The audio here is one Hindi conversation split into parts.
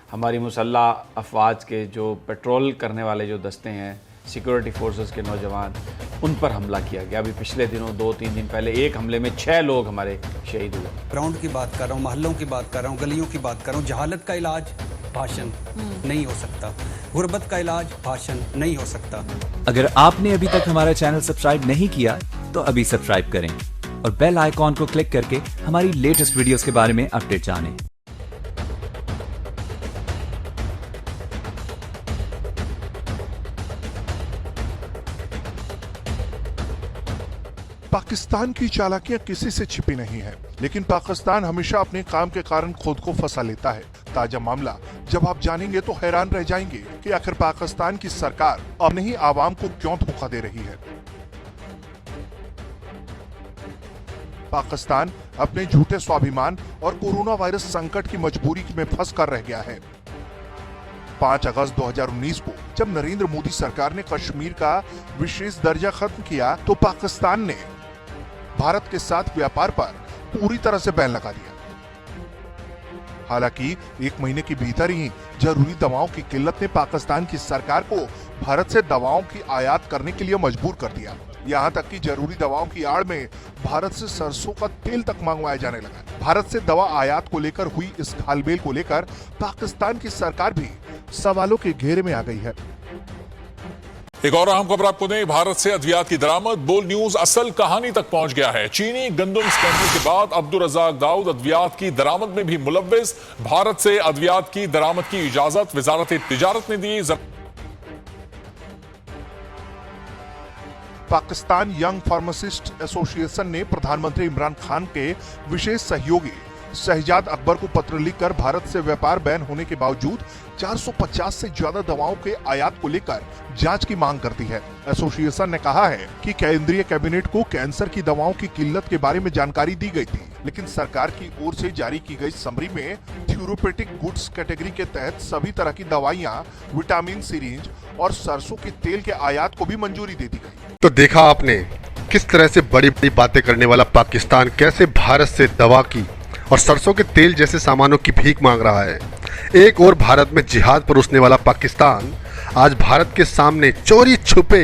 हमारी मुसल्ला अफवाज के जो पेट्रोल करने वाले जो दस्ते हैं, सिक्योरिटी फोर्सेस के नौजवान, उन पर हमला किया गया। अभी पिछले दिनों 2-3 दिन पहले एक हमले में 6 लोग हमारे शहीद हुए। ग्राउंड की बात कर रहा हूँ, मोहल्लों की बात कर रहा हूँ, गलियों की बात कर रहा हूँ। जहालत का इलाज भाषण नहीं हो सकता, गुर्बत का इलाज भाषण नहीं हो सकता। अगर आपने अभी तक हमारा चैनल सब्सक्राइब नहीं किया तो अभी सब्सक्राइब करें और बेल आइकॉन को क्लिक करके हमारी लेटेस्ट वीडियोस के बारे में अपडेट जानें। पाकिस्तान की चालाकियां किसी से छिपी नहीं है, लेकिन पाकिस्तान हमेशा अपने काम के कारण खुद को फंसा लेता है। ताजा मामला जब आप जानेंगे तो हैरान रह जाएंगे कि आखिर पाकिस्तान की सरकार अपने ही आवाम को क्यों धोखा दे रही है। पाकिस्तान अपने झूठे स्वाभिमान और कोरोना वायरस संकट की मजबूरी में फंस कर रह गया है। 5 अगस्त 2019 को जब नरेंद्र मोदी सरकार ने कश्मीर का विशेष दर्जा खत्म किया तो पाकिस्तान ने भारत के साथ व्यापार पर पूरी तरह से बैन लगा दिया। हालांकि 1 महीने के भीतर ही जरूरी दवाओं की किल्लत ने पाकिस्तान की सरकार को भारत से दवाओं की आयात करने के लिए मजबूर कर दिया। यहाँ तक कि जरूरी दवाओं की आड़ में भारत से सरसों का तेल तक मंगवाया जाने लगा। भारत से दवा आयात को लेकर हुई इस घालमेल को लेकर पाकिस्तान की सरकार भी सवालों के घेरे में आ गई है। एक और अहम खबर आपको दें, भारत से अद्वियात की दरामद। बोल न्यूज असल कहानी तक पहुंच गया है। चीनी गंदम स्कैंडल के बाद अब्दुल रज़ाक दाऊद अद्वियात की दरामद में भी मुलव्विस। भारत से अद्वियात की दरामद की इजाजत वजारत तिजारत ने दी। पाकिस्तान यंग फार्मासिस्ट एसोसिएशन ने प्रधानमंत्री इमरान खान के विशेष सहयोगी शहजाद अकबर को पत्र लिखकर भारत से व्यापार बैन होने के बावजूद 450 से ज्यादा दवाओं के आयात को लेकर जांच की मांग करती है। एसोसिएशन ने कहा है कि केंद्रीय कैबिनेट को कैंसर की दवाओं की किल्लत के बारे में जानकारी दी गई थी, लेकिन सरकार की ओर से जारी की गई समरी में थ्यूरोपेटिक गुड्स कैटेगरी के तहत सभी तरह की दवाइयाँ, विटामिन सिरिंज और सरसों के तेल के आयात को भी मंजूरी दे दी गई। तो देखा आपने किस तरह से बड़ी बड़ी बातें करने वाला पाकिस्तान कैसे भारत से दवा की और सरसों के तेल जैसे सामानों की भीख मांग रहा है। एक और भारत में जिहाद परोसने वाला पाकिस्तान आज भारत के सामने चोरी छुपे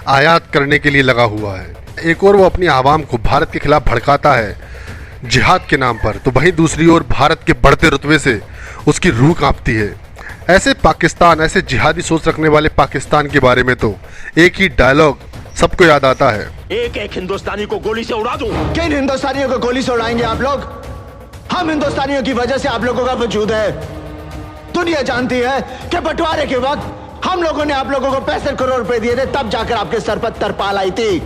आयात करने के लिए लगा हुआ है। एक और वो अपनी आवाम को भारत के खिलाफ भड़काता है जिहाद के नाम पर, तो वहीं दूसरी ओर भारत के बढ़ते रुतबे से उसकी रूह कांपती है। ऐसे पाकिस्तान, ऐसे जिहादी सोच रखने वाले पाकिस्तान के बारे में तो एक ही डायलॉग सबको याद आता है, एक एक हिंदुस्तानी को गोली से उड़ा दूं। किन हिंदुस्तानियों को गोली से उड़ाएंगे आप लोग? हम हिंदुस्तानियों की वजह से आप लोगों का वजूद है। दुनिया जानती है कि बंटवारे के वक्त हम लोगों ने आप लोगों को 65 करोड़ रुपए दिए थे, तब जाकर आपके सर पर तरपाल आई थी।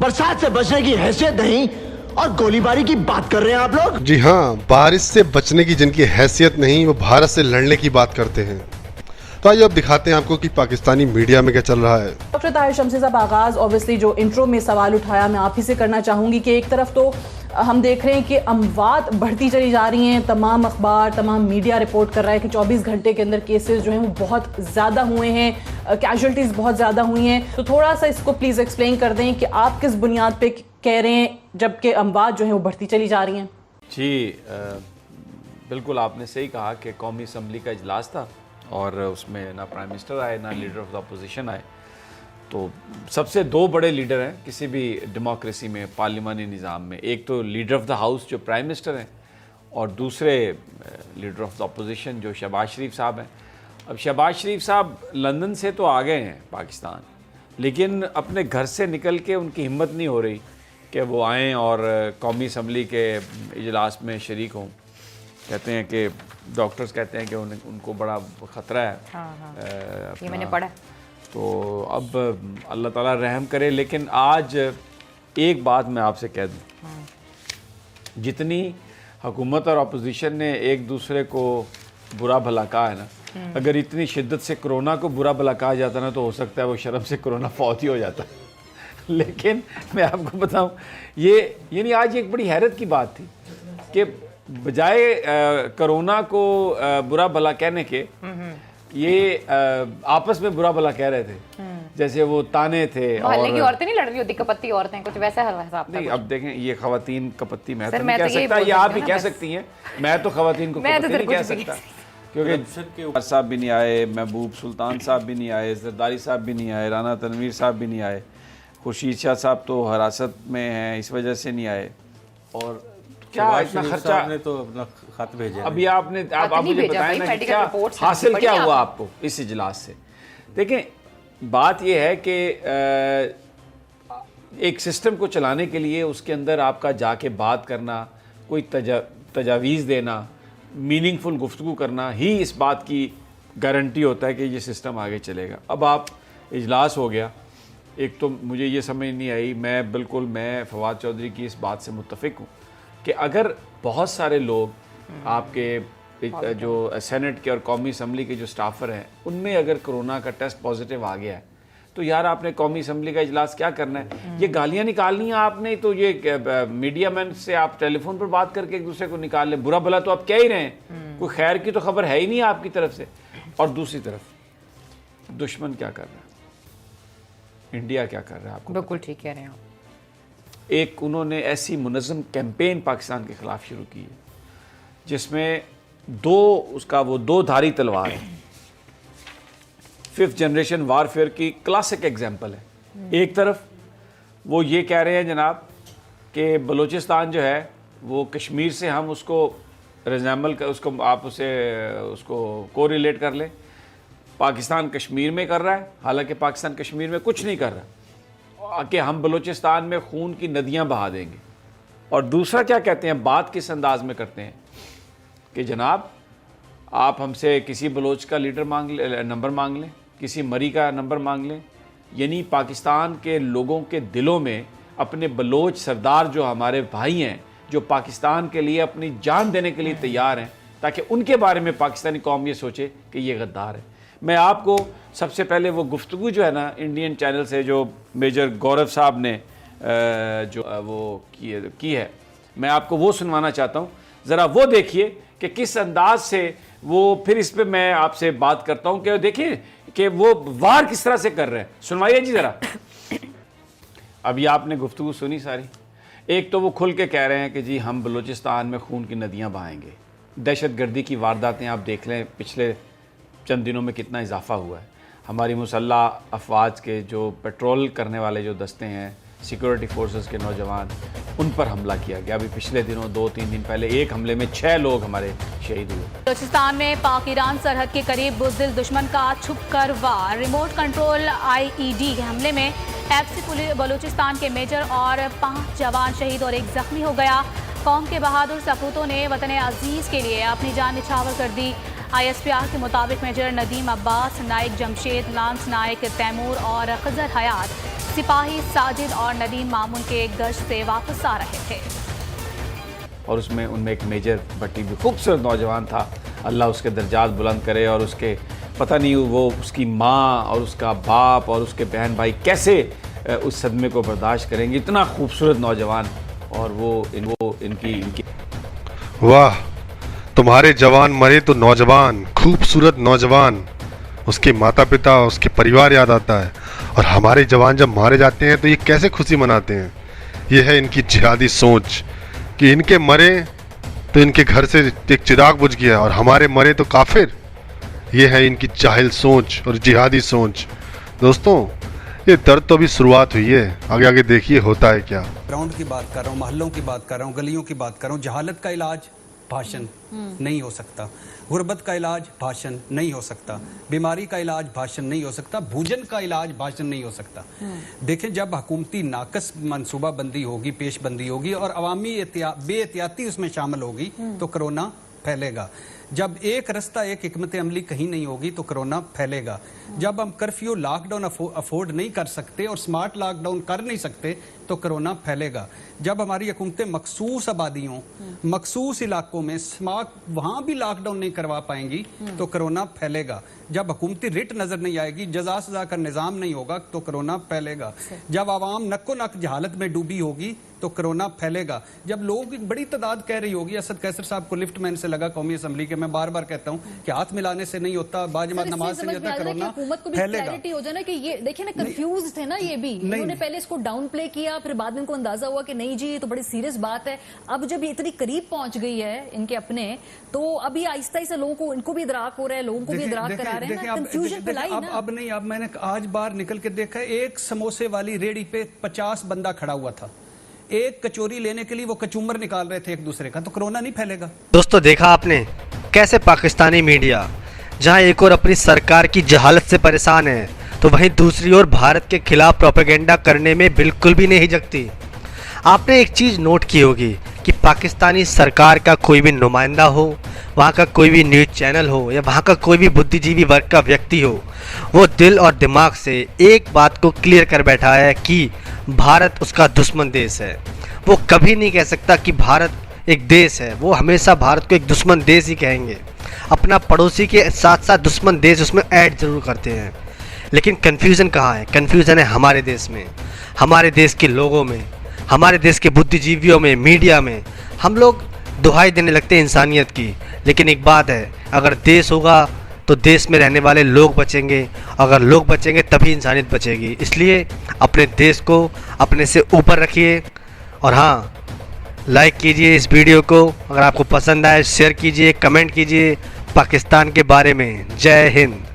बरसात से बचने की हैसियत नहीं और गोलीबारी की बात कर रहे हैं आप लोग। जी हाँ, बारिश से बचने की जिनकी हैसियत नहीं वो भारत से लड़ने की बात करते हैं। तो आइए अब दिखाते हैं आपको कि पाकिस्तानी मीडिया में क्या चल रहा है। डॉक्टर ताहिर शमसी साहब, आगाज ऑब्वियसली जो इंट्रो में सवाल उठाया मैं आप ही से करना चाहूंगी कि एक तरफ तो हम देख रहे हैं कि अमवात बढ़ती चली जा रही हैं। तमाम अखबार, तमाम मीडिया रिपोर्ट कर रहा है कि 24 घंटे के अंदर केसेस जो हैं वो बहुत ज़्यादा हुए हैं, कैजुअल्टीज़ बहुत ज़्यादा हुई हैं। तो थोड़ा सा इसको प्लीज़ एक्सप्लेन कर दें कि आप किस बुनियाद पे कह रहे हैं जबकि अमवात जो हैं वो बढ़ती चली जा रही हैं। जी बिल्कुल आपने सही कहा कि कौमी असम्बली का इजलास था और उसमें ना प्राइम मिनिस्टर आए ना लीडर ऑफ द अपोजिशन आए। तो सबसे 2 बड़े लीडर हैं किसी भी डेमोक्रेसी में, पार्लिमानी निज़ाम में। एक तो लीडर ऑफ द हाउस जो प्राइम मिनिस्टर हैं और दूसरे लीडर ऑफ द अपोजिशन जो शहबाज शरीफ साहब हैं। अब शहबाज शरीफ साहब लंदन से तो आ गए हैं पाकिस्तान, लेकिन अपने घर से निकल के उनकी हिम्मत नहीं हो रही कि वो आएँ और कौमी असम्बली के इजलास में शरीक हों। कहते हैं कि डॉक्टर्स कहते हैं कि उनको बड़ा ख़तरा है। ये मैंने पढ़ा। तो अब अल्लाह ताला रहम करे। लेकिन आज एक बात मैं आपसे कह दूं, जितनी हुकूमत और अपोजिशन ने एक दूसरे को बुरा भला कहा है ना, अगर इतनी शिद्दत से कोरोना को बुरा भला कहा जाता ना तो हो सकता है वो शर्म से कोरोना फौत ही हो जाता। लेकिन मैं आपको बताऊं, ये यानी आज एक बड़ी हैरत की बात थी कि बजाय कोरोना को बुरा भला कहने के ये आपस में बुरा भला कह रहे थे। जैसे वो ताने थे मोहल्ले की औरतें नहीं लड़ रही होती, कपत्ती औरतें, कुछ वैसा हिसाब था। नहीं, अब देखें ये खवातीन कपत्ती मैं तो सर, नहीं मैं कह तो यही सकता, बोल ये आप सकती ही हूँ कह ना, सकती हैं। मैं तो खवातीन को मैं तो कपत्ती नहीं कुछ कह भी सकता क्योंकि उमर साहब भी नहीं आए, महबूब सुल्तान साहब भी नहीं आए, जरदारी साहब भी नहीं आए, राना तनवीर साहब भी नहीं आए, खुर्शीद शाह साहब तो हिरासत में हैं, इस वजह से नहीं आए। और क्या इतना खर्चा ने तो अपना खत भेजा। अभी आपने आप मुझे बताएं ना कि क्या हासिल क्या हुआ आपको इस इजलास से। देखें बात यह है कि एक सिस्टम को चलाने के लिए उसके अंदर आपका जाके बात करना, कोई तजावीज़ देना, मीनिंगफुल गुफ्तगू करना ही इस बात की गारंटी होता है कि ये सिस्टम आगे चलेगा। अब आप इजलास हो गया, एक तो मुझे ये समझ नहीं आई, मैं फवाद चौधरी की इस बात से मुत्तफ़िक हूँ कि अगर बहुत सारे लोग आपके जो सेनेट के और कौमी असम्बली के जो स्टाफर हैं उनमें अगर कोरोना का टेस्ट पॉजिटिव आ गया है तो यार आपने कौमी असम्बली का इजलास क्या करना है? ये गालियाँ निकालनी है आपने, तो ये मीडिया मैन से आप टेलीफोन पर बात करके एक दूसरे को निकाल लें। बुरा भला तो आप कह ही रहे हैं, कोई खैर की तो खबर है ही नहीं आपकी तरफ से। और दूसरी तरफ दुश्मन क्या कर रहा है, इंडिया क्या कर रहा है, आपको बिल्कुल ठीक कह रहे हैं आप। एक उन्होंने ऐसी मुनज़्ज़म कैंपेन पाकिस्तान के ख़िलाफ़ शुरू की है जिसमें दो धारी तलवार है। 5th जनरेशन वारफेयर की क्लासिक एग्जाम्पल है। एक तरफ वो ये कह रहे हैं जनाब कि बलूचिस्तान जो है वो कश्मीर से हम उसको रिजेंबल कर, उसको आप उसको कोरिलेट कर लें, पाकिस्तान कश्मीर में कर रहा है, हालांकि पाकिस्तान कश्मीर में कुछ नहीं कर रहा, कि हम बलूचिस्तान में खून की नदियां बहा देंगे। और दूसरा क्या कहते हैं, बात किस अंदाज में करते हैं कि जनाब आप हमसे किसी बलोच का लीडर नंबर मांग लें, किसी मरी का नंबर मांग लें, यानी पाकिस्तान के लोगों के दिलों में अपने बलोच सरदार जो हमारे भाई हैं, जो पाकिस्तान के लिए अपनी जान देने के लिए तैयार हैं, ताकि उनके बारे में पाकिस्तानी कौम ये सोचे कि ये गद्दार है। मैं आपको सबसे पहले वो गुफ्तगू जो है ना इंडियन चैनल से जो मेजर गौरव साहब ने जो वो की है, मैं आपको वो सुनवाना चाहता हूँ। ज़रा वो देखिए कि किस अंदाज से वो, फिर इस पे मैं आपसे बात करता हूँ कि देखिए कि वो वार किस तरह से कर रहे हैं। सुनवाइए जी ज़रा। अभी आपने गुफ्तगू सुनी सारी। एक तो वो खुल के कह रहे हैं कि जी हम बलूचिस्तान में खून की नदियाँ बहाएंगे। दहशतगर्दी की वारदातें आप देख लें पिछले चंद दिनों में कितना इजाफा हुआ है। हमारी मुसल्लह अफवाज के जो पेट्रोल करने वाले जो दस्ते हैं, सिक्योरिटी फोर्सेस के नौजवान, उन पर हमला किया गया। अभी पिछले दिनों 2-3 दिन पहले एक हमले में 6 लोग हमारे शहीद हुए। बलूचिस्तान में पाक ईरान सरहद के करीब बुज़दिल दुश्मन का छुपकर वार। रिमोट कंट्रोल IED के हमले में FC बलूचिस्तान के मेजर और 5 जवान शहीद और 1 जख्मी हो गया। कौम के बहादुर सपूतों ने वतन अजीज़ के लिए अपनी जान निछावर कर दी। ISPR के मुताबिक मेजर नदीम अब्बास, नाइक जमशेद, लांस नाइक तैमूर और खजर हयात सिपाही साजिद और नदीम मामून के गश्त से वापस आ रहे थे। और उनमें एक मेजर भट्टी भी खूबसूरत नौजवान था, अल्लाह उसके दर्जात बुलंद करे। और उसके पता नहीं वो उसकी माँ और उसका बाप और उसके बहन भाई कैसे उस सदमे को बर्दाश्त करेंगे। इतना खूबसूरत नौजवान, और वो इनकी वाह, तुम्हारे जवान मरे तो नौजवान, खूबसूरत नौजवान, उसके माता पिता, उसके परिवार याद आता है। और हमारे जवान जब मारे जाते हैं तो ये कैसे खुशी मनाते हैं। ये है इनकी जिहादी सोच कि इनके मरे तो इनके घर से एक चिराग बुझ गया और हमारे मरे तो काफिर। ये है इनकी जाहिल सोच और जिहादी सोच। दोस्तों, ये दर्द तो अभी शुरुआत हुई है, आगे आगे देखिए होता है क्या। ग्राउंड की बात कर रहा हूँ, मोहल्लों की बात कर रहा हूँ, गलियों की बात कर रहा हूँ। जहालत का इलाज भाषण नहीं हो सकता, गुर्बत का इलाज भाषण नहीं हो सकता, बीमारी का इलाज भाषण नहीं हो सकता, भूजन का इलाज भाषण नहीं हो सकता। देखें, जब हुकूमती नाकस मनसूबाबंदी होगी, पेशबंदी होगी और अवामी बेएहतियाती उसमें शामिल होगी तो कोरोना फैलेगा। जब एक रास्ता, एक हिकमत अमली कहीं नहीं होगी तो कोरोना फैलेगा। जब हम कर्फ्यू लॉकडाउन अफोर्ड नहीं कर सकते और स्मार्ट लॉकडाउन कर नहीं सकते तो कोरोना फैलेगा। जब हमारी हुकूमतें मखसूस आबादियों, मखसूस इलाकों में वहाँ भी लॉकडाउन नहीं करवा पाएंगी तो कोरोना फैलेगा। जब हुकूमती रिट नजर नहीं आएगी, जजा सजा का निज़ाम नहीं होगा तो कोरोना फैलेगा। जब आवाम नक्को नक जहालत में डूबी होगी तो कोरोना फैलेगा। जब लोगों की बड़ी तादाद कह रही होगी, असद कैसर साहब को लिफ्ट मैन से लगा कौमी असम्बली के, मैं बार बार कहता हूँ कि हाथ मिलाने से नहीं होता, बाजमात नमाज से नहीं होता, कोरोना हुकूमत को भी क्लैरिटी हो जाए ना कि ये देखिए ना, कंफ्यूज थे ना ये भी, इन्होंने पहले इसको डाउन प्ले किया किया, फिर बाद में इनको अंदाजा हुआ कि नहीं जी ये तो बड़ी सीरियस बात है। अब जब ये इतनी करीब पहुंच गई है इनके अपने, तो अभी आहिस्ता आहिस्ता लोगों को, इनको भी इदराक हो रहा है, लोगों को भी इदराक करा रहे हैं ना, कंफ्यूजन फैलाई ना। अब नहीं, अब मैंने आज बाहर निकल के देखा, एक समोसे वाली रेडी पे 50 बंदा खड़ा हुआ था, एक कचौरी लेने के लिए वो कचूमर निकाल रहे थे एक दूसरे का, तो कोरोना नहीं फैलेगा। दोस्तों देखा आपने कैसे पाकिस्तानी मीडिया जहां एक और अपनी सरकार की जहालत से परेशान है, तो वहीं दूसरी ओर भारत के खिलाफ प्रोपेगेंडा करने में बिल्कुल भी नहीं हिचकती। आपने एक चीज़ नोट की होगी कि पाकिस्तानी सरकार का कोई भी नुमाइंदा हो, वहाँ का कोई भी न्यूज़ चैनल हो या वहाँ का कोई भी बुद्धिजीवी वर्ग का व्यक्ति हो, वो दिल और दिमाग से एक बात को क्लियर कर बैठा है कि भारत उसका दुश्मन देश है। वो कभी नहीं कह सकता कि भारत एक देश है, वो हमेशा भारत को एक दुश्मन देश ही कहेंगे। अपना पड़ोसी के साथ साथ दुश्मन देश उसमें ऐड जरूर करते हैं। लेकिन कन्फ्यूज़न कहाँ है? कन्फ्यूज़न है हमारे देश में, हमारे देश के लोगों में, हमारे देश के बुद्धिजीवियों में, मीडिया में। हम लोग दुहाई देने लगते हैं इंसानियत की, लेकिन एक बात है, अगर देश होगा तो देश में रहने वाले लोग बचेंगे, अगर लोग बचेंगे तभी इंसानियत बचेगी। इसलिए अपने देश को अपने से ऊपर रखिए, और हाँ, लाइक कीजिए इस वीडियो को, अगर आपको पसंद आए शेयर कीजिए, कमेंट कीजिए पाकिस्तान के बारे में। जय हिंद।